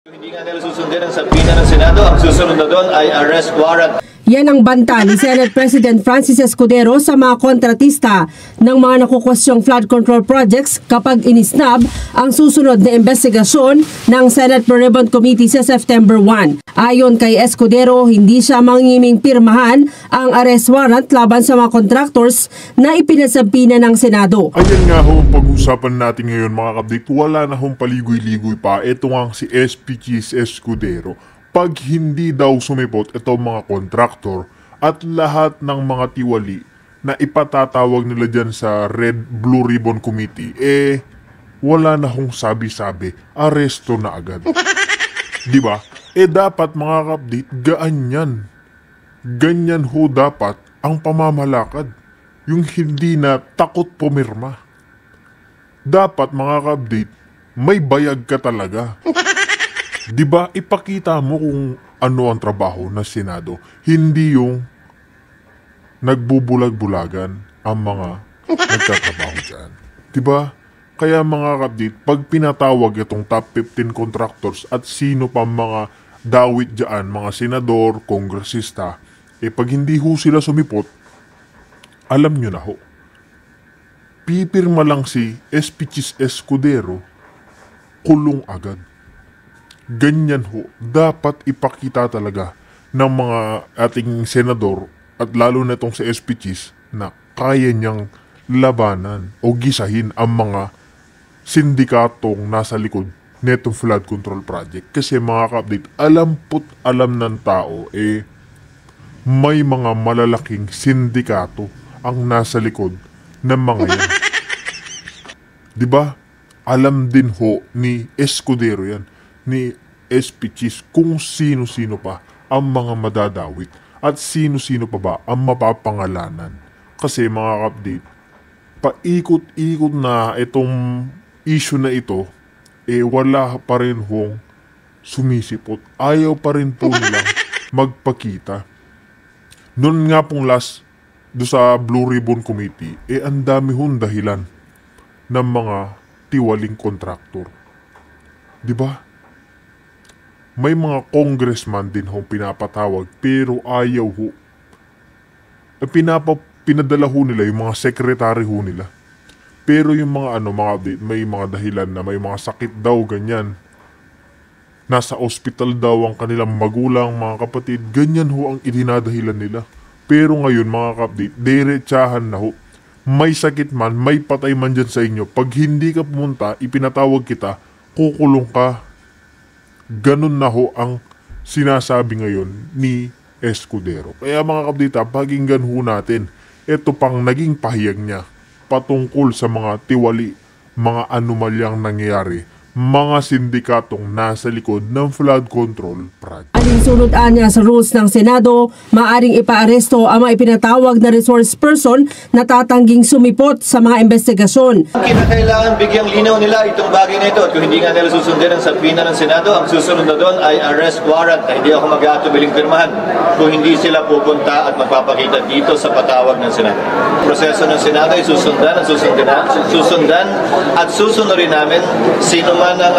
Hindi nga nila susundin ang sabina ng Senado, ang susunod na doon ay arrest warrant. Yan ang banta ni Senate President Francis Escudero sa mga kontratista ng mga nakukuwestyong flood control projects kapag inisnab ang susunod na investigasyon ng Senate Pro Ribbon Committee sa September 1. Ayon kay Escudero, hindi siya mangingiming pirmahan ang arrest warrant laban sa mga contractors na ipinasampina ng Senado. Ayan nga ho ang pag-usapan natin ngayon mga kabdik. Wala na hong paligoy-ligoy pa. Ito nga si SP Cheese Escudero. Pag hindi daw sumipot itong mga kontraktor at lahat ng mga tiwali na ipatatawag nila dyan sa Red Blue Ribbon Committee, wala na hong sabi-sabi, aresto na agad. Diba? Dapat mga kapdit, gaan yan. Ganyan ho dapat ang pamamalakad. Yung hindi na takot pumirma. Dapat mga kapdit, may bayag ka talaga. Diba, ipakita mo kung ano ang trabaho ng Senado. Hindi yung nagbubulag-bulagan ang mga nagtatrabaho dyan. Diba? Kaya mga kapdit, pag pinatawag itong top 15 contractors at sino pa mga dawit dyan, mga senador, kongresista, pag hindi ho sila sumipot, alam nyo na ho. Pipirma lang si SP Cheese Escudero, kulong agad. Ganyan ho, dapat ipakita talaga ng mga ating senador at lalo na itong si SP Cheese na kaya niyang labanan o gisahin ang mga sindikatong nasa likod netong flood control project. Kasi mga ka-update, alam ng tao may mga malalaking sindikato ang nasa likod ng mga yan. Diba? Alam din ho ni Escudero yan, ni SP Cheese, kung sino-sino pa ang mga madadawit at sino-sino pa ba ang mapapangalanan. Kasi mga ka-update, paikot-ikot na itong issue na ito, wala pa rin hong sumisipot. Ayaw pa rin po nilang magpakita. Noon nga pong last do sa Blue Ribbon Committee, ang dami hong dahilan ng mga tiwaling kontraktor. Diba? May mga congressman din hong pinapatawag pero ayaw ho. Pinadala ho nila yung mga sekretary ho nila. Pero yung mga may mga dahilan na may mga sakit daw ganyan. Nasa ospital daw ang kanilang magulang, mga kapatid. Ganyan ho ang idinadahilan nila. Pero ngayon mga kapatid, diretsahan na ho. May sakit man, may patay man dyan sa inyo. Pag hindi ka pumunta, ipinatawag kita, kukulong ka. Ganun na ho ang sinasabi ngayon ni Escudero. Kaya mga kapdita, pakinggan ho natin ito pang naging pahayag niya patungkol sa mga tiwali, mga anomalyang nangyayari, mga sindikatong nasa likod ng flood control project. Alinsunod niya sa rules ng Senado, maaring ipaaresto ang mga ipinatawag na resource person na tatangging sumipot sa mga investigasyon. Kinakailangan bigyang linaw nila itong bagay na ito at kung hindi nga nila susundin ang sabina ng Senado, ang susunod na doon ay arrest warrant na hindi ako mag-aatubiling pirmahan kung hindi sila pupunta at magpapakita dito sa patawag ng Senado. Proseso ng Senado ay susundan at susunodin namin sino man ang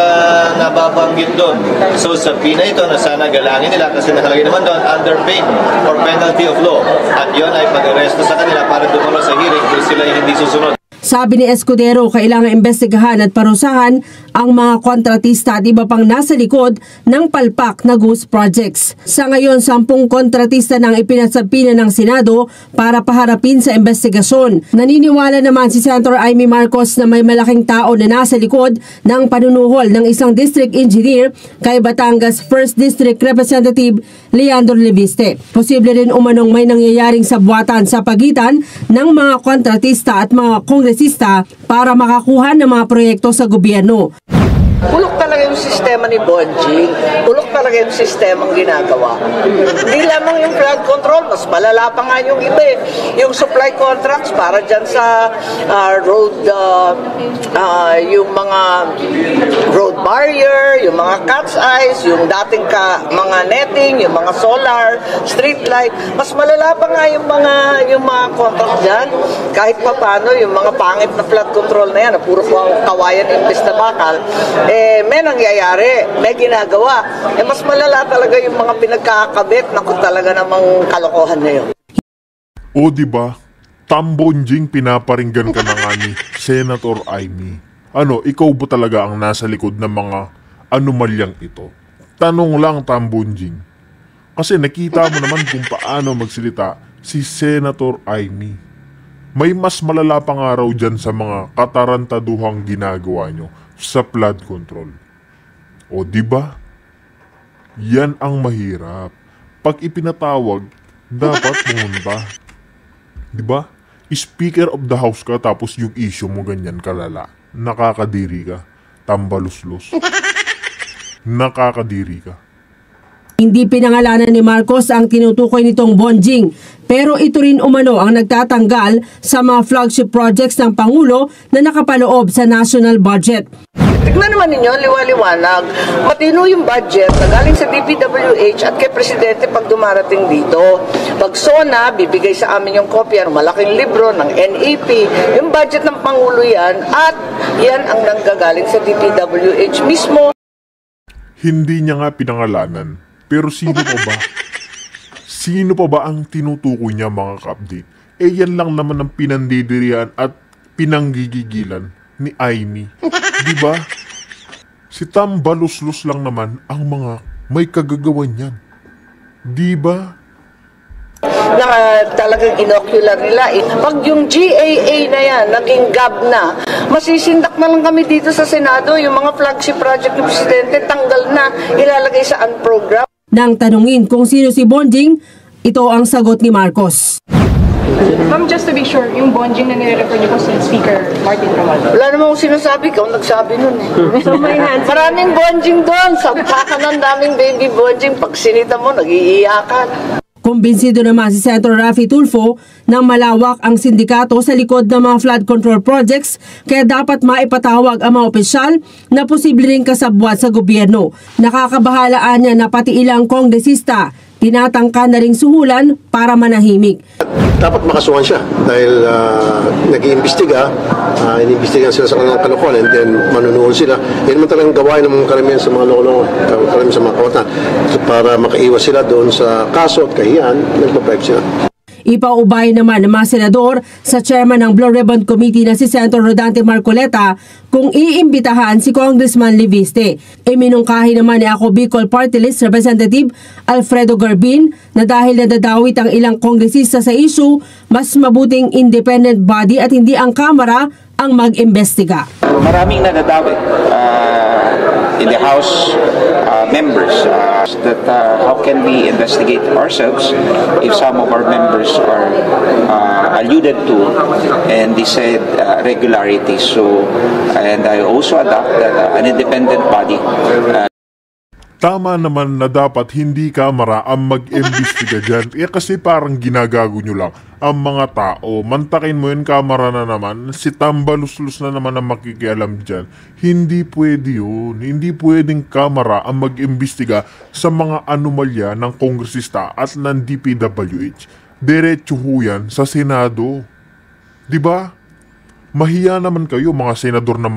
nababanggit doon. So sabina ito na sana galangin nila kasi nakalagay naman doon under pain or penalty of law. At yun ay pag-aresto sa kanila para dumalo sa hearing kung sila hindi susunod. Sabi ni Escudero, kailangan imbestigahan at parusahan ang mga kontratista at iba pang nasa likod ng palpak na ghost projects. Sa ngayon, 10 kontratista nang ipinasampina ng Senado para paharapin sa investigasyon. Naniniwala naman si Senator Amy Marcos na may malaking tao na nasa likod ng panunuhol ng isang district engineer kay Batangas 1st District Representative Leandro Leviste. Posible rin umanong may nangyayaring sabwatan sa pagitan ng mga kontratista at mga kongresista para makakuha ng mga proyekto sa gobyerno. Bulok talaga yung sistema ni Bonjing. Bulok talaga yung sistema ang ginagawa. Hindi lamang yung flood control, mas malala pa nga yung iba eh. Yung supply contracts para dyan sa road, yung mga road barrier, yung mga cat's eyes, yung dating mga netting, yung mga solar, street light. Mas malala pa nga yung mga contract dyan. Kahit pa paano, yung mga pangit na flood control na yan, na puro kawayan imbes na bakal, may nangyayari, may ginagawa. Mas malala talaga yung mga pinagkakabit. Naku, talaga namang kalokohan na yun. O diba, Tambonjing, pinaparinggan ka na nga ni Senator Amy. Ano, ikaw ba talaga ang nasa likod ng mga anomalyang ito? Tanong lang, Tambonjing. Kasi nakita mo naman kung paano magsalita si Senator Amy. May mas malala pang araw dyan sa mga katarantaduhang ginagawa nyo sa flood control. O diba? Yan ang mahirap. Pag ipinatawag, dapat pumunta. Diba? Speaker of the House ka tapos yung issue mo ganyan kalala. Nakakadiri ka. Tambaluslos. Nakakadiri ka. Hindi pinangalanan ni Marcos ang tinutukoy nitong Bonjing, pero ito rin umano ang nagtatanggal sa mga flagship projects ng Pangulo na nakapaloob sa national budget. Tignan naman ninyo, liwaliwanag. Matino yung budget na galing sa DPWH at kay Presidente pag dumarating dito. Pag SONA, bibigay sa amin yung kopya ng malaking libro ng NEP. Yung budget ng Pangulo yan at yan ang nanggagaling sa DPWH mismo. Hindi niya nga pinangalanan. Pero sino pa ba? Sino pa ba ang tinutukoy niya, mga ka-update? Yan lang naman ang pinandidirian at pinanggigigilan ni Amy. Diba? Si Tambaluslos lang naman ang mga may kagagawan yan. Diba? Na talagang inocular nila. Pag yung GAA na yan, naging GAB na, masisindak na lang kami dito sa Senado, yung mga flagship project ng Presidente, tanggal na, ilalagay sa unprogram. Nang tanungin kung sino si Bonjing, ito ang sagot ni Marcos. Ma'am, just to be sure, yung Bonjing na nire-refer niyo po si Speaker Martin Romualdez. Wala namang sinasabi, ikaw nagsabi nun eh. So may hands. Maraming Bonjing doon, sabtakan ng daming baby Bonjing, pag sinita mo, nag-iiyakan. Kumbinsido naman si Senator Raffy Tulfo na malawak ang sindikato sa likod ng mga flood control projects kaya dapat maipatawag ang mga opisyal na posible ring kasabwat sa gobyerno. Nakakabahalaan niya na pati ilang kongresista tinatangka na ring suhulan para manahimik. Dapat makasuhan siya dahil nag-iimbestiga, iniimbestigahan sila sa kanilang kalokohan and then manunuhol sila. Yan naman talagang gawain ng mga karamihan sa mga lolo, karamihan sa mga kawatan. So, para makaiwas sila doon sa kaso at kahiyan, nagpa-bribe sila. Ipaubay naman ng mga senador sa chairman ng Blue Ribbon Committee na si Senator Rodante Marcoleta kung iimbitahan si Congressman Leviste. Iminungkahi naman ni Ako Bicol Party List Representative Alfredo Garbin na dahil nadadawit ang ilang kongresista sa issue, mas mabuting independent body at hindi ang Kamara ang mag-imbestiga. Maraming nadadawit in the House members that how can we investigate ourselves if some of our members are alluded to and they said regularities. So, and I also adopt that an independent body. Tama naman na dapat hindi Kamara ang mag-imbestiga dyan. Kasi parang ginagago nyo lang ang mga tao. Mantakin mo yun, Kamara na naman. Si Tambaluslos na naman ang makikialam dyan. Hindi pwede yun. Hindi pwedeng Kamara ang mag-imbestiga sa mga anomalya ng kongresista at ng DPWH. Diretso ho yan sa Senado. Diba? Mahiya naman kayo, mga senador na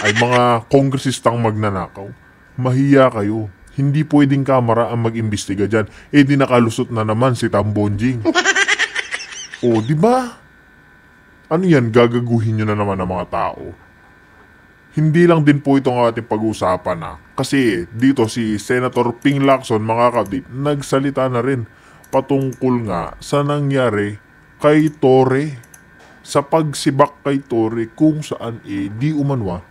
ay mga kongresistang magnanakaw. Mahiya kayo. Hindi pwedeng Kamara ang mag-imbestiga dyan. Di nakalusot na naman si Tambonjing. O, di ba? Ano yan, gagaguhin nyo na naman ang mga tao. Hindi lang din po itong ating pag-uusapan na. Kasi dito si Senator Ping Lacson, mga kapatid, nagsalita na rin patungkol nga sa nangyari kay Torre. Sa pagsibak kay Torre kung saan di umanwa.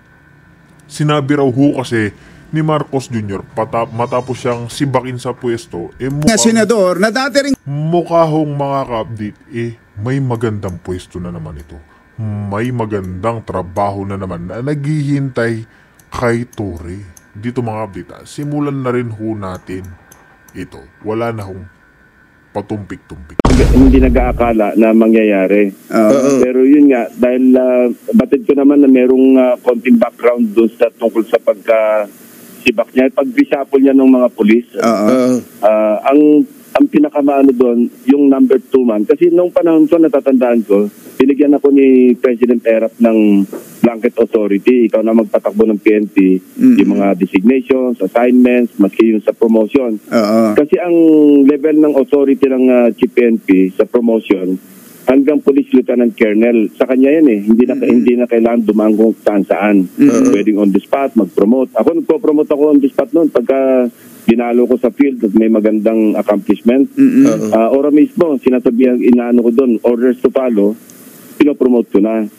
Sinabi raw ho kasi ni Marcos Jr. matapos siyang sibakin sa pwesto, senador na dati rin mukhang mga ka-update, may magandang pwesto na naman ito. May magandang trabaho na naman na naghihintay kay Torre. Dito mga update, simulan na rin ho natin ito. Wala na hong patumpik-tumpik. Hindi nag-aakala na mangyayari. Pero yun nga, dahil batid ko naman na merong konting background doon sa tungkol sa pagka-sibak niya, pag-reshuffle niya ng mga pulis. Ang pinakamaano doon, yung number 2 man. Kasi nung panahon ko, natatandaan ko, binigyan ako ni President Erap ng blanket authority. Ikaw na magpatakbo ng PNP, yung mga designations, assignments, maski yung sa promotion. Kasi ang level ng authority ng Chief PNP sa promotion, hanggang Police Lieutenant Colonel, sa kanya yan eh. Hindi na kailangan dumaan kung saan. Pwedeng on the spot, mag-promote. Ako, nagpo-promote ako on the spot noon pagka ginalo ko sa field at may magandang accomplishment. Ora mismo, sinasabihan, inaano ko doon, orders to follow, pinopromote ko na.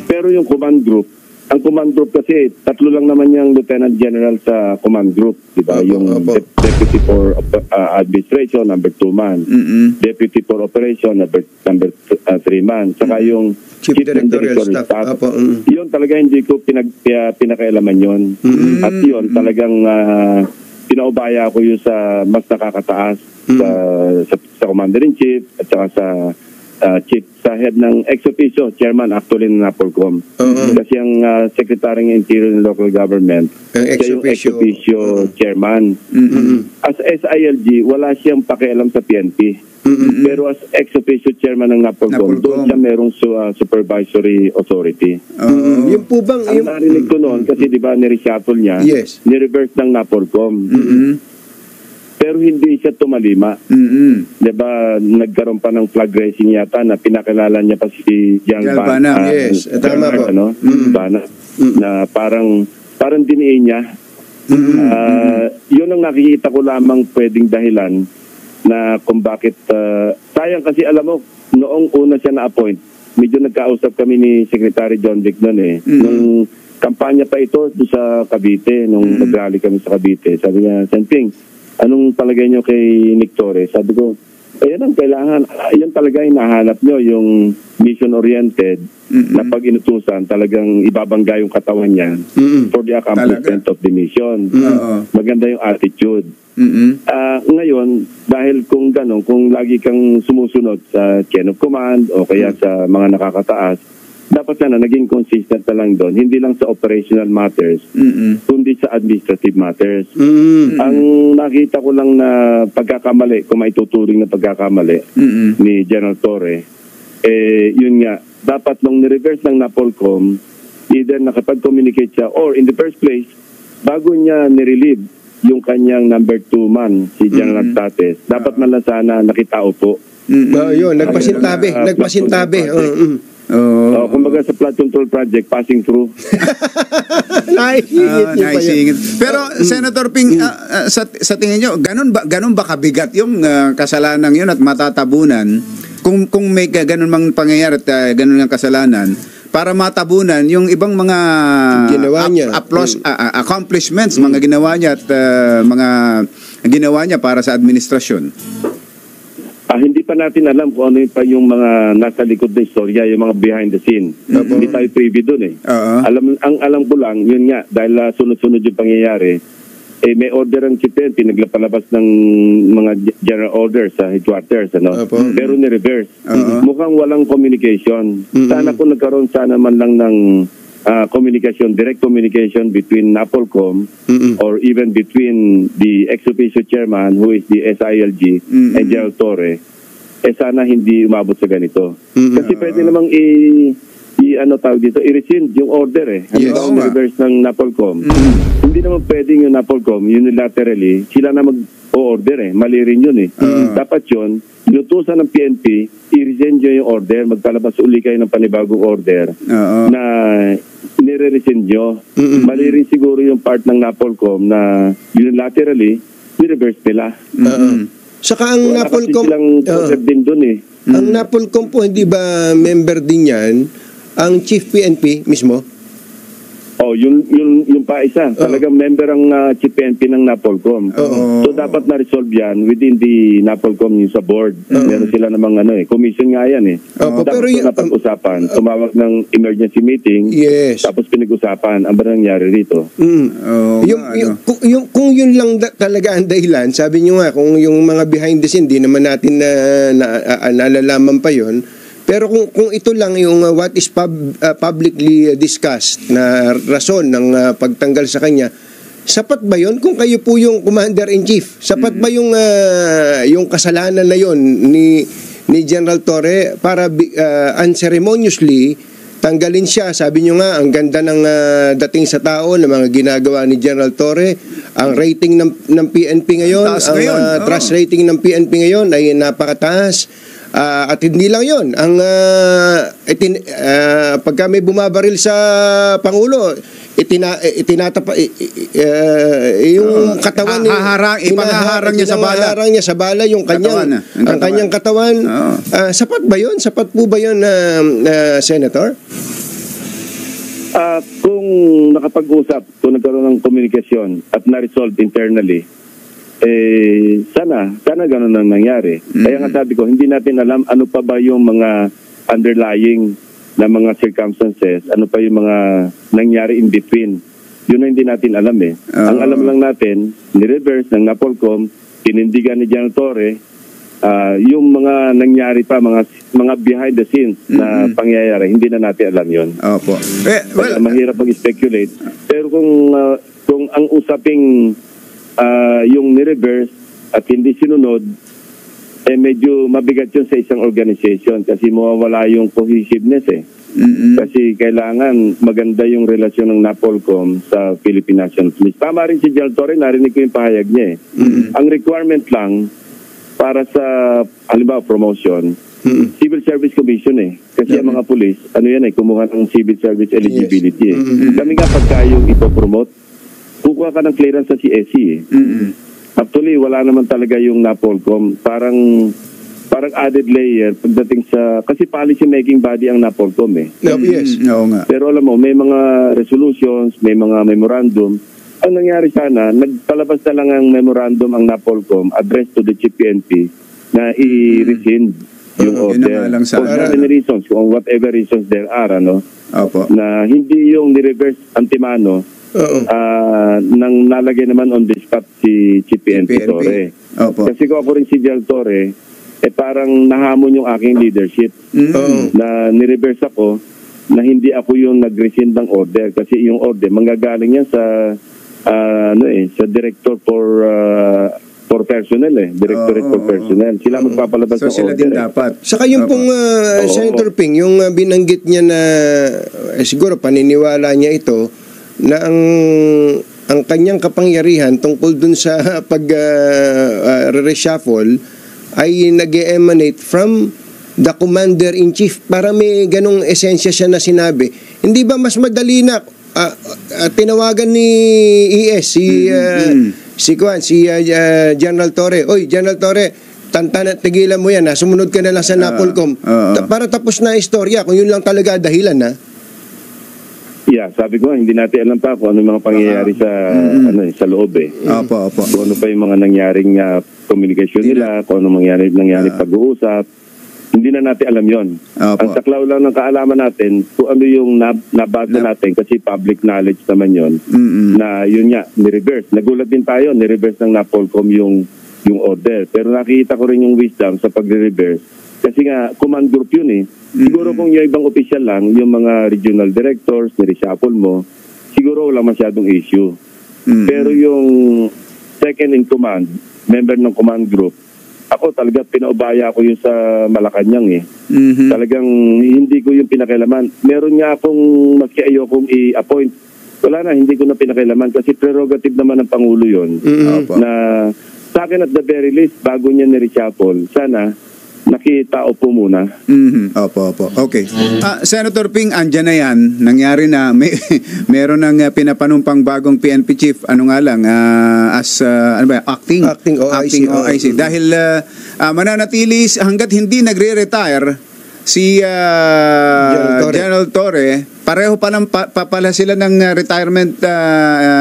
Pero yung command group, ang command group kasi, 3 lang naman yung Lieutenant General sa command group. Diba? Yung Deputy for Administration, number 2 man. Deputy for Operation, number 3 man. Saka yung Chief Directorial Staff. Yun talaga hindi ko pinakailaman yun. At yun talagang pinaubaya ko yun sa mas nakakataas sa Commander-in-Chief at saka sa chief sa head ng ex-officio, chairman actually ng NAPOLCOM. Kasi ang Secretary ng Interior and Local Government, siya yung ex-officio chairman. As SILG, wala siyang pakialam sa PNP. Pero as ex-officio chairman ng NAPOLCOM, doon siya merong supervisory authority. Yung po bang... Ang narinig ko noon, kasi di ba nireshuffle niya, nireverse ng NAPOLCOM. Pero hindi siya tumalima. Diba, nagkaroon pa ng flag raising yata na pinakilala niya pa si Jan Bana. Tama po. Bana, na parang diniin niya. Yun ang nakikita ko lamang pwedeng dahilan na kung bakit, sayang kasi alam mo, noong una siya na-appoint, medyo nagkausap kami ni Secretary John Vic noon eh. Nung kampanya pa ito sa Cavite, nung nag-rally kami sa Cavite, sabi niya, Senping, anong palagay nyo kay Nick Torres? Sabi ko, ayan ang kailangan, yan talaga yung nahanap nyo, yung mission-oriented, na pag inutusan, talagang ibabangga yung katawan niya for the accomplishment of the mission. Maganda yung attitude. Ngayon, dahil kung gano'n, kung lagi kang sumusunod sa chain of command o kaya sa mga nakakataas, dapat sana naging consistent na lang doon. Hindi lang sa operational matters, kundi sa administrative matters. Ang nakita ko lang na pagkakamali, kung may tuturing na pagkakamali ni General Torre, yun nga, dapat nung nireverse ng NAPOLCOM, either nakapag-communicate siya or in the first place, bago niya nirelieve yung kanyang number 2 man, si General Tates, dapat man lang sana nakitao po. Yun, nagpasintabi. Kumbaga sa flood control project, passing through. Naisingit. Pero Senator Ping, sa tingin nyo, ganun ba kabigat yung kasalanan yun at matatabunan? Kung may ganun mang pangyayari at ganun ang kasalanan, para matabunan yung ibang mga ginawa niya, accomplishments, mga ginawa niya at mga ginawa niya para sa administrasyon. Hindi pa natin alam kung ano pa yung mga nasa likod ng istorya, yung mga behind the scene. Hindi tayo privy dun eh. Alam ko lang, yun nga, dahil sunod-sunod yung pangyayari, may order ang Chief PNP, naglapalabas ng mga general orders sa headquarters, pero ni-reverse. Mukhang walang communication. Sana kung nagkaroon sana man lang ng communication, direct communication between NAPOLCOM or even between the ex-officio chairman who is the SILG and General Torre, sana hindi umabot sa ganito. Kasi pwede namang i-rescind yung order eh. Reverse ng NAPOLCOM. Hindi naman pwedeng yung NAPOLCOM unilaterally, sila na mag-order eh. Mali rin yun eh. Dapat yun, inutusan ng PNP, i-rescind nyo yung order, magpalabas uli kayo ng panibagong order na nire-rescind nyo. Mali rin siguro yung part ng NAPOLCOM na unilaterally, ni-reverse nila. Saka ang NAPOLCOM, din dun eh. Ang NAPOLCOM po, hindi ba member din yan ang Chief PNP mismo? Yung pa isa. Talagang member ang Chief PNP ng NAPOLCOM. So dapat na-resolve yan within the NAPOLCOM yung sa board. Meron sila namang commission nga yan eh. Dapat pero napag-usapan. Tumawag ng emergency meeting. Tapos pinag-usapan. Ang ba nangyari rito? Kung yun lang talaga ang dahilan, sabi nyo nga, kung yung mga behind the scene, di naman natin nalalaman pa yun. Pero kung ito lang yung what is publicly discussed na rason ng pagtanggal sa kanya, sapat ba yun? Kung kayo po yung Commander-in-Chief, sapat ba yung kasalanan na yun ni General Torre para unceremoniously tanggalin siya. Sabi nyo nga, ang ganda ng dating sa tao ng mga ginagawa ni General Torre. Ang rating ng PNP ngayon, Taas ngayon. trust rating ng PNP ngayon ay napakataas. At hindi lang yon, ang pagka may bumabaril sa Pangulo, yung katawan ipahaharang niya sa bala. Ipahaharang niya sa bala yung kanyang katawan. Sapat ba yun? Sapat po ba yun, Senator? Kung nakapag-usap, kung nagkaroon ng komunikasyon at na-resolve internally, sana ganun ang nangyari. Kaya nga sabi ko, hindi natin alam ano pa ba yung mga underlying na mga circumstances, ano pa yung mga nangyari in between. Yun na hindi natin alam eh. Ang alam lang natin, ni-reverse ng NAPOLCOM, tinindigan ni General Torre, yung mga nangyari pa, mga behind the scenes na pangyayari, hindi na natin alam yun. Opo. Mahirap mag-speculate. Pero kung ang usaping yung ni-reverse at hindi sinunod, medyo mabigat yun sa isang organization kasi mawawala yung cohesiveness eh. Kasi kailangan maganda yung relasyon ng NAPOLCOM sa Philippine National Police. Tama rin si General Torre, narinig ko yung pahayag niya eh. Ang requirement lang para sa, halimbawa, promotion, Civil Service Commission eh. Kasi ang mga police, kumuha ng civil service eligibility eh. Kami nga pagka yung ipopromote, kukuha ka ng clearance sa CSC eh. Actually, wala naman talaga yung NAPOLCOM. Parang added layer pagdating sa... Kasi policy making body ang NAPOLCOM eh. Yes. Oo nga. Pero alam mo, may mga resolutions, may mga memorandum. Ang nangyari sana, nagpalabas na lang ang memorandum ang NAPOLCOM addressed to the Chief PNP na i-rescind yung order. For so many reasons, kung whatever reasons there are, Opo. Na hindi yung ni-reverse antimano, nang nalagay naman on the spot si Chief PNP Torre. Opo. Kasi kung ako rin si General Torre, parang nahamon yung aking leadership na ni-reverse ako na hindi ako yung nag-rescind ng order kasi yung order manggagaling yan sa sa director for personnel directorate for personnel. Sila magpapalabas ng order. So sila din dapat. Saka yung pong Senator Ping, yung binanggit niya na siguro paniniwala niya ito na ang kanyang kapangyarihan tungkol dun sa reshuffle ay nag-emanate from the commander-in-chief. Para may ganong esensya siya na sinabi. Hindi ba mas madali na tinawagan ni ES si General Torre, oy General Torre, tigilan mo yan, sumunod ka na lang sa NAPOLCOM para tapos na istorya kung yun lang talaga dahilan na. Yeah, sabi ko hindi natin alam pa kung ano mga pangyayari sa loob eh. Opo. Kung ano pa yung mga nangyaring communication nila, kung ano nangyari pag-uusap. Hindi na natin alam yon. Ang saklaw lang ng kaalaman natin kung ano yung nabasa natin kasi public knowledge naman yon na yun nga, ni-reverse. Nagulat din tayo, ni-reverse ng NAPOLCOM yung order. Pero nakita ko rin yung wisdom sa pag-reverse. Kasi nga, command group yun eh. Siguro kung yung ibang official lang, yung mga regional directors, ni-reshuffle mo, siguro wala masyadong issue. Pero yung second in command, member ng command group, ako talaga pinaubaya ko yun sa Malacanang eh. Talagang hindi ko yung pinakailaman. Meron nga akong maski ayokong i-appoint. Wala na, hindi ko na pinakailaman kasi prerogative naman ng Pangulo yun. Na sa akin at the very least, bago niya ni-reshuffle, sana nakita po muna. Opo. Okay. Senator Ping, andyan na yan. Nangyari na. Meron ng pinapanumpang bagong PNP chief. Ano nga lang, acting OIC. Dahil mananatili hanggat hindi nagre-retire si General Torre, pareho pala sila ng retirement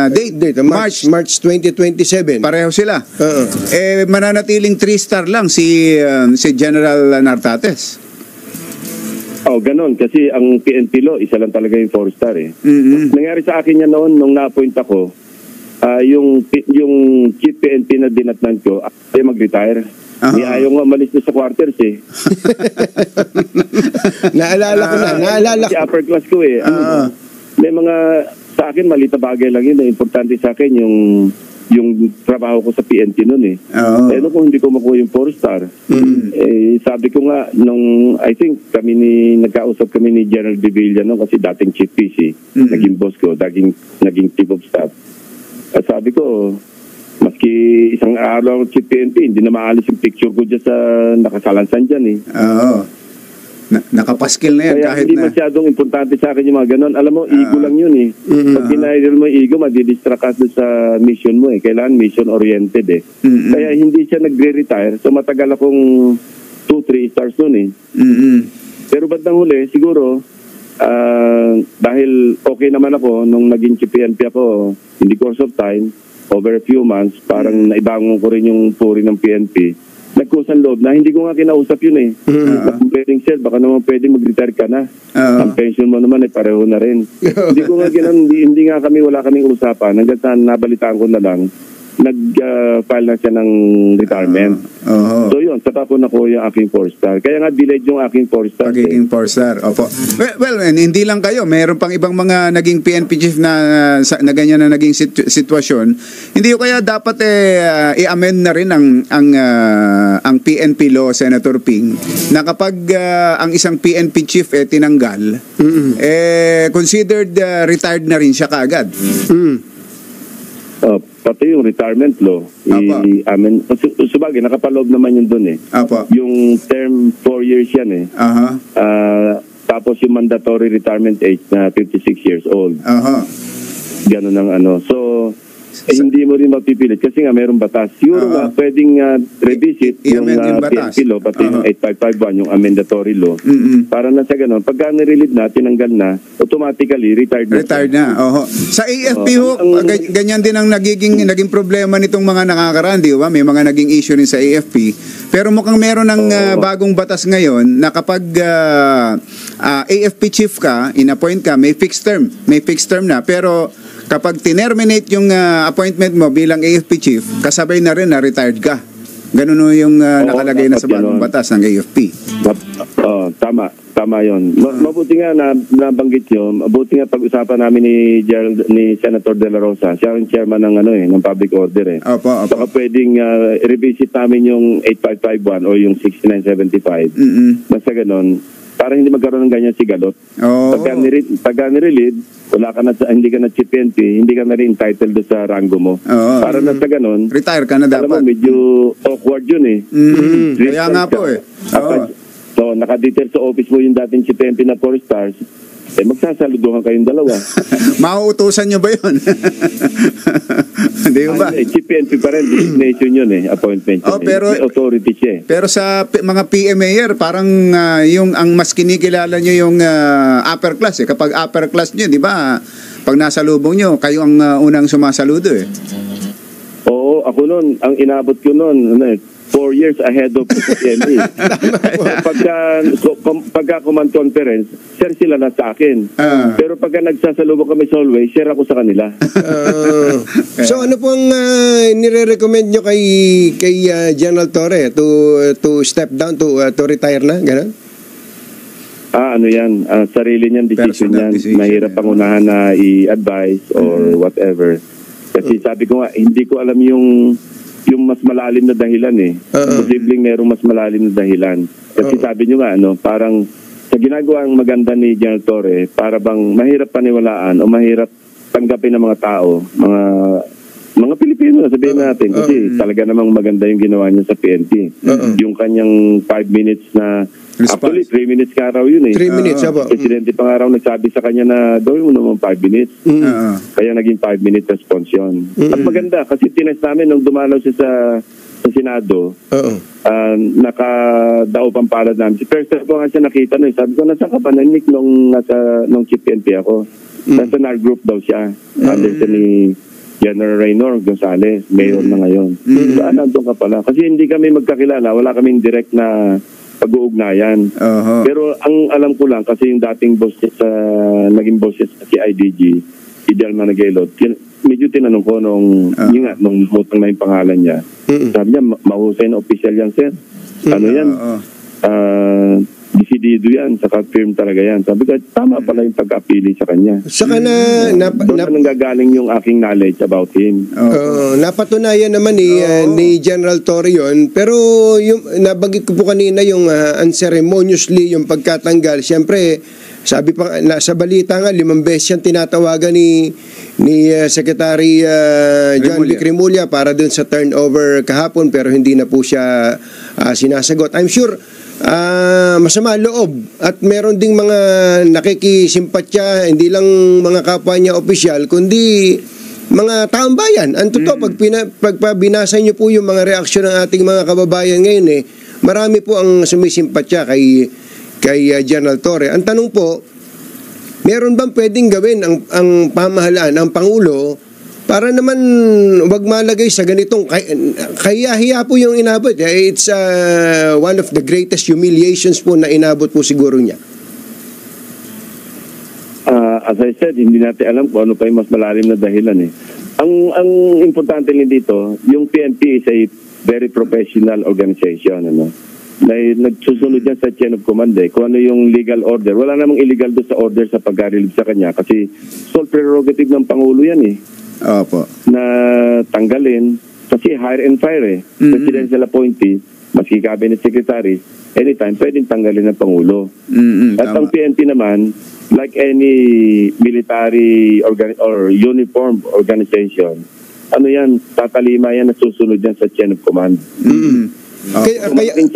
date. March 2027. Pareho sila. Mananatiling 3-star lang si General Nartates. Ganon. Kasi ang PNP law, isa lang talaga yung 4-star eh. Nangyari sa akin yan noon, nung na-appoint ako, yung chief PNP na dinatnan ko, ay mag-retire. Ayaw nga malis na sa quarters eh. Naalala ko. Si upper class ko eh. May mga, sa akin, malita bagay lang yun. Importante sa akin yung trabaho ko sa PNP noon eh. Oo. Eh, kung hindi ko makuha yung 4-star, sabi ko nga, I think nagkausap kami ni General De Villa noon kasi dating chief PC, naging boss ko, naging chief of staff. At sabi ko, maski isang araw chief PNP, hindi na maalis yung picture ko dyan sa nakasalansan dyan eh. Oo. Nakapaskil na yan Kaya kahit hindi na. masyadong importante sa akin yung mga ganon. Alam mo, ego lang yun eh. Pag pinahidol mo yung ego, madidistract ka doon sa mission mo eh. Kailangan mission-oriented eh. Kaya hindi siya nagre-retire. So matagal akong 2-3 stars nun eh. Pero bandang huli, siguro, dahil okay naman ako nung naging PNP ako in the course of time, over a few months, parang naibangon ko rin yung puri ng PNP. Nagkusan loob na hindi ko nga kinausap yun eh. Pwedeng sir, baka naman pwede mag-retire ka na. Ang pension mo naman ay pareho na rin. Hindi ko nga hindi nga wala kaming usapan. Hanggang sa nabalitaan ko na lang, nag-file na siya ng retirement. So yun, saka ko nakuha yung aking 4-star. Kaya nga delayed yung aking 4-star. Pagiging 4-star, opo. Well, hindi lang kayo. Meron pang ibang mga naging PNP chief na ganyan na naging sitwasyon. Hindi ko kaya dapat i-amend na rin ang PNP law, Senator Ping, na kapag ang isang PNP chief tinanggal, considered retired na rin siya kaagad. Pati yung retirement law. Sabagay, nakapaloob naman yun dun eh. Yung term 4 years yan eh. Tapos yung mandatory retirement age na 56 years old. Ganun ang ano. So, hindi mo rin mapipilit kasi nga mayroong batas. Siguro nga pwedeng revisit yung PNP law, pati yung 8551, yung mandatory law. Para na sa ganun, pagka nirelieve na, tinanggal na, automatically retired na. Sa AFP ganyan din ang naging problema nitong mga nakakaraan, di ba? May mga naging issue rin sa AFP. Pero mukhang meron ng bagong batas ngayon na kapag AFP chief ka, in-appoint ka, may fixed term na. Pero kapag tinerminate yung appointment mo bilang AFP chief, kasabay na rin na retired ka. Ganun yung nakalagay na sa bagong batas ng AFP. Tama yun. Mabuti nga na nabanggit yun. Mabuti nga pag-usapan namin ni Senator De La Rosa. Siya ang chairman ng public order eh. Saka pwedeng revisit namin yung 8551 o yung 6975. Basta ganun. Para hindi magkaroon ng ganyan sigalot. Pagka nirelieve, hindi ka na chief PNP, hindi ka na rin entitled do sa rango mo. Para na sa ganun, retire ka na dapat. Alam mo, medyo awkward yun eh. Kaya nga po eh. So, nakadetail sa office mo yung dating chief PNP na 4 stars, magsasaluduhan kayong dalawa. Mauutusan nyo ba yun? Di ba? Chief PNP pa rin, designation yun eh, appointment yun. Pero, authority siya eh. Pero sa mga PMAyer, parang yung ang mas kinikilala nyo yung upper class eh. Kapag upper class nyo, di ba, pag nasa lubong nyo, kayo ang unang sumasaludo eh. Oo, ako nun, ang inabot ko nun, 4 years ahead of PME. Pagka command conference, share sila na sa akin. Pero pagka nagsasalubong kami sa hallway, share ako sa kanila. So ano pong nire-recommend nyo kay General Torre to step down, to retire na? Ganun? Ano yan, sarili niyan, decision yan. Mahirap pangunahan na i-advise or whatever. Kasi sabi ko nga, hindi ko alam yung mas malalim na dahilan eh. Posibleng merong mas malalim na dahilan. Kasi sabi nyo nga, parang sa ginagawang maganda ni General Torre, para bang mahirap paniwalaan o mahirap tanggapin ng mga tao, mga Pilipino na sabihin natin. Kasi talaga namang maganda yung ginawa niya sa PNP. Yung kanyang 5 minutes na actually, 3 minutes ka raw yun eh. 3 minutes, Presidente pa nga raw nagsabi sa kanya na gawin mo naman 5 minutes. Kaya naging 5-minute response yun. At maganda, kasi tinest namin nung dumalaw siya sa Senado, nakadao pang palad namin. Si First ko nga siya nakita, sabi ko, nasa ka pa nanik nung Chief PNP ako. Nasa NAR group daw siya. Under ni General Raynor Gonzales, mayor na ngayon. So, nandun ka pala. Kasi hindi kami magkakilala, wala kaming direct na pag-uugnayan. Pero ang alam ko lang, kasi yung dating boss naging boss sa IDG, Ideal Managelot, medyo tinanong ko nung butang na yung pangalan niya. Sabi niya, mahusay na official yan, sir. Ano yan? Desidido yan, saka firm talaga yan. Sabi ko, tama pala yung pagka-apili sa kanya. Saka Doon na nanggagaling yung aking knowledge about him. napatunayan naman ni General Torre yun. Pero yung nabanggit ko po kanina yung unceremoniously yung pagkatanggal. Siyempre, sabi pa sa balita nga 5 beses siyang tinatawagan ni Secretary John Vic Rimulya para dun sa turnover kahapon, pero hindi na po siya sinasagot. I'm sure masama loob at meron ding mga nakikisimpatya, hindi lang mga kapwa niya opisyal, kundi mga taong bayan. Ang totoo, pag binasa niyo po yung mga reaksyon ng ating mga kababayan ngayon, marami po ang sumisimpatya kay General Torre. Ang tanong po, meron bang pwedeng gawin ang pamahalaan, ang Pangulo, para naman wag malagay sa ganitong kaya-hiya po yung inabot. It's one of the greatest humiliations po na inabot po siguro niya. As I said, hindi natin alam kung ano pa yung mas malalim na dahilan eh. Ang importante din dito, yung PNP is a very professional organization, ano. Nagsusunod yan sa chain of command kung ano yung legal order. Wala namang illegal doon sa order sa pag-relieve sa kanya kasi sole prerogative ng Pangulo yan eh. Opo. Na tanggalin kasi hire and fire presidential appointee, maski cabinet secretary, anytime pwedeng tanggalin ng Pangulo. At ang PNP naman, like any military or uniform organization, ano yan, tatalima yan na susunod yan sa chain of command. Malaking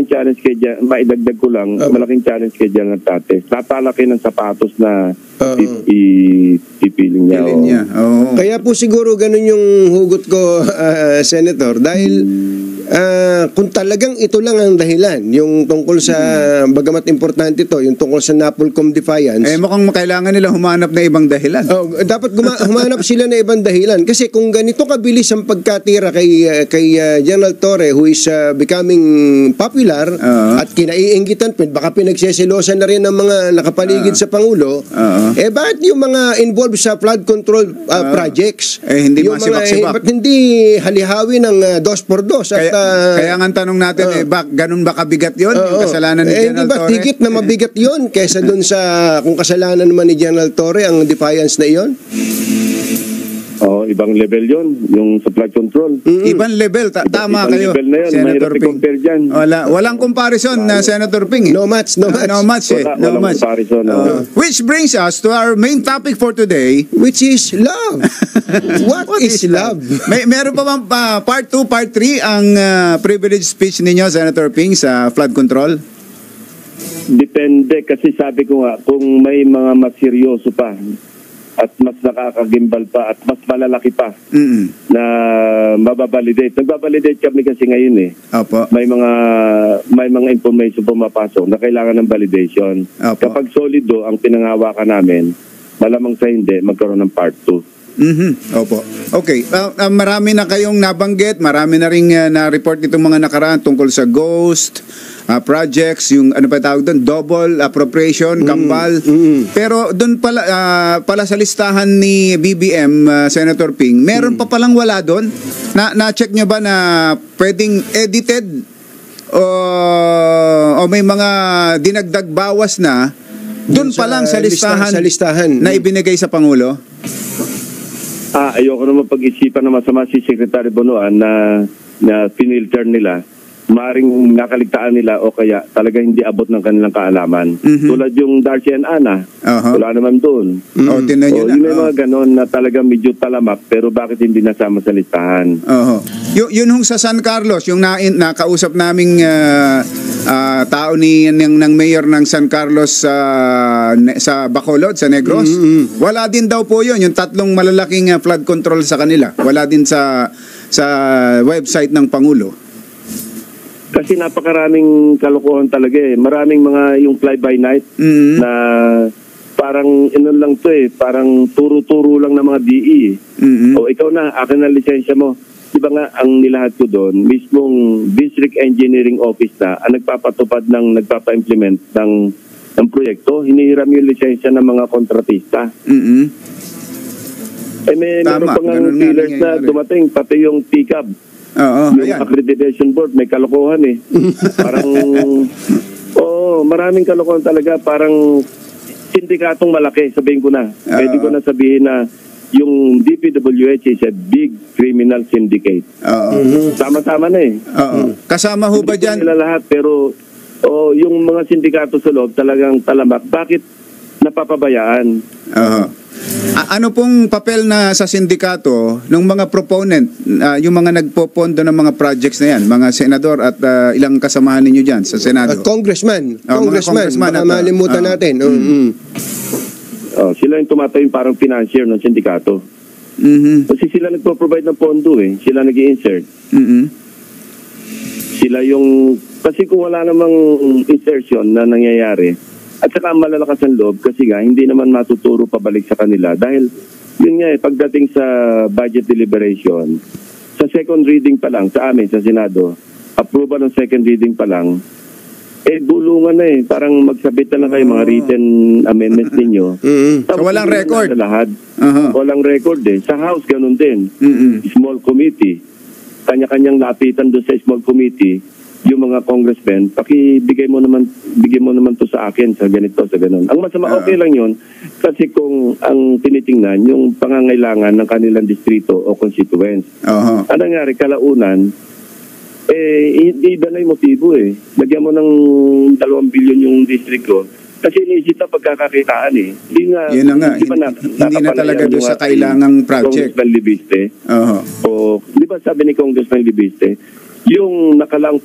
challenge kay maidagdag ko lang, malaking challenge kay General Tate. Tatalaki ng sapatos na ipiling niya. Kaya po siguro ganun yung hugot ko, Senator, dahil kung talagang ito lang ang dahilan, yung tungkol sa, bagamat importante ito, yung tungkol sa Napolcom defiance. Mukhang kailangan nila humanap na ibang dahilan. Dapat humanap sila na ibang dahilan. Kasi kung ganito kabilis ang pagkatira kay General Torre, who is becoming popular, at kinaiinggitan, baka pinagseselosan na rin ng mga nakapaligid sa Pangulo, bakit yung mga involved sa flood control projects, hindi yung masibak-sibak? Ba't hindi halihawi ng 2x2 at kaya nga tanong natin, ganun ba kabigat yun? Yung kasalanan ni General Torre? Higit na mabigat yun kaysa dun sa kung kasalanan naman ni General Torre ang defiance na iyon? Ibang level yun, yung sa flood control. Ibang level, tama kayo, level na yun, Senator Ping. dyan. Walang comparison na Senator Ping. No match. Walang comparison. Which brings us to our main topic for today, which is love. What is love? Meron pa bang part 2, part 3 ang privilege speech ninyo, Senator Ping, sa flood control? Depende, kasi sabi ko nga, kung may mga mas seryoso pa at mas nakakagimbal pa at mas malalaki pa na mababalidate. Nagbabalidate kami kasi ngayon Opo. May mga information pumapasok na kailangan ng validation. Opo. Kapag solido ang pinangawakan namin, malamang sa hindi magkaroon ng part 2. Opo. Okay. Marami na kayong nabanggit, marami na rin na-report itong mga nakaraan tungkol sa ghost projects, yung ano pa tawag doon, double appropriation, kambal. Pero doon pala sa listahan ni BBM, Senator Ping, meron pa palang wala doon? Na-check nyo ba na pwedeng edited o may mga dinagdag bawas na doon pa lang sa listahan na ibinigay sa Pangulo? Ayoko naman pag-isipan na masama si Secretary Bonoan na pinilter nila. Maring nakaligtaan nila o kaya talaga hindi abot ng kanilang kaalaman. Tulad yung Darcy and Ana, wala naman doon. Yung may mga ganon na talaga medyo talamak pero bakit hindi nasama sa listahan? Yun hong sa San Carlos, yung nakausap naming tao ng mayor ng San Carlos sa Bacolod, sa Negros, wala din daw po yun, yung 3 malalaking flood control sa kanila. Wala din sa website ng Pangulo. Kasi napakaraming kalokohan talaga Maraming mga yung fly-by-night na parang lang to parang turo-turo lang ng mga DE. O ikaw na, akin na lisensya mo. Diba nga, ang nilahat ko doon, mismong District Engineering Office na ang nagpapatupad nagpapa-implement ng proyekto, hinihiram yung lisensya ng mga kontratista. Meron pa nga dealers na dumating, pati yung PCAB. Yung accreditation board, may kalokohan Parang Oo, maraming kalokohan talaga. Parang sindikatong malaki, sabihin ko na. Pwede ko na sabihin na yung DPWH is a big criminal syndicate. Sama-sama na eh. Kasama ho ba Hindi ko dyan? nila lahat, pero yung mga sindikato sa loob talagang talamak. Bakit napapabayaan? Ano pong papel na sa sindikato ng mga proponent, yung mga nagpopondo ng mga projects na yan, mga senador at ilang kasamahan ninyo dyan sa Senado? Congressman. mga congressman Baka at, malimutan natin. Sila yung tumatayong parang financier ng sindikato. Kasi sila nagpo-provide ng pondo eh. Sila nag-i-insert. Sila yung... Kasi kung wala namang insertion na nangyayari, at saka malalakas ang loob kasi nga hindi naman matuturo pabalik sa kanila. Dahil yun nga eh, pagdating sa budget deliberation, sa second reading pa lang, sa amin, sa Senado, approval ng second reading pa lang, bulungan na eh. Parang magsabit na lang kayo mga written amendments ninyo. So walang record? Sa lahat. Walang record eh. Sa House, ganun din. Small committee. Kanya-kanyang lapitan doon sa small committee. Yung mga congressmen, bigay mo naman to sa akin, sa ganito, sa ganun. Ang masama, okay lang yun. Kasi kung ang tinitingnan, yung pangangailangan ng kanilang distrito o constituents. Ang nangyari, kalaunan, iba na yung motibo eh. Lagyan mo ng 2 billion yung district ko. Kasi iniisip na pagkakakitaan eh. Hindi na talaga doon sa kailangang project. Congressman Libiste. O, di ba sabi ni Congressman Libiste, yung nakalang